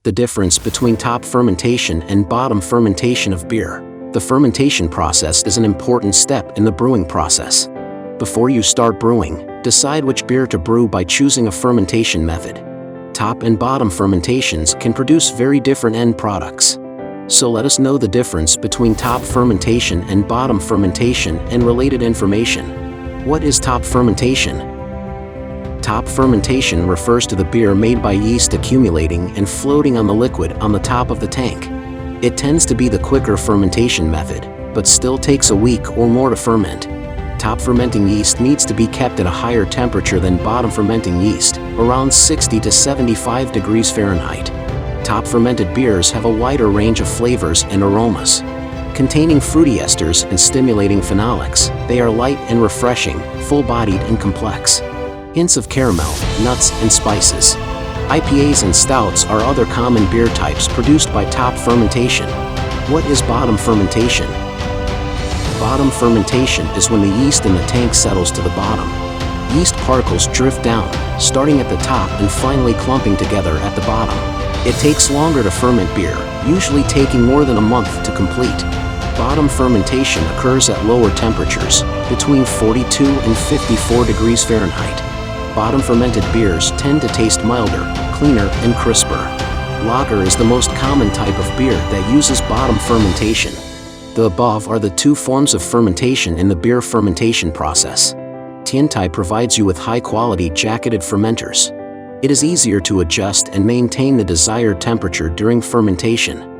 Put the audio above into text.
The difference between top fermentation and bottom fermentation of beer. The fermentation process is an important step in the brewing process. Before you start brewing, decide which beer to brew by choosing a fermentation method. Top and bottom fermentations can produce very different end products. So let us know the difference between top fermentation and bottom fermentation and related information. What is top fermentation? Top fermentation refers to the beer made by yeast accumulating and floating on the liquid on the top of the tank. It tends to be the quicker fermentation method, but still takes a week or more to ferment. Top fermenting yeast needs to be kept at a higher temperature than bottom fermenting yeast, around 60 to 75 degrees Fahrenheit. Top fermented beers have a wider range of flavors and aromas. Containing fruity esters and stimulating phenolics, they are light and refreshing, full-bodied and complex. Hints of caramel, nuts, and spices. IPAs and stouts are other common beer types produced by top fermentation. What is bottom fermentation? Bottom fermentation is when the yeast in the tank settles to the bottom. Yeast particles drift down, starting at the top and finally clumping together at the bottom. It takes longer to ferment beer, usually taking more than a month to complete. Bottom fermentation occurs at lower temperatures, between 42 and 54 degrees Fahrenheit. Bottom fermented beers tend to taste milder, cleaner, and crisper. Lager is the most common type of beer that uses bottom fermentation. The above are the two forms of fermentation in the beer fermentation process. Tiantai provides you with high-quality jacketed fermenters. It is easier to adjust and maintain the desired temperature during fermentation.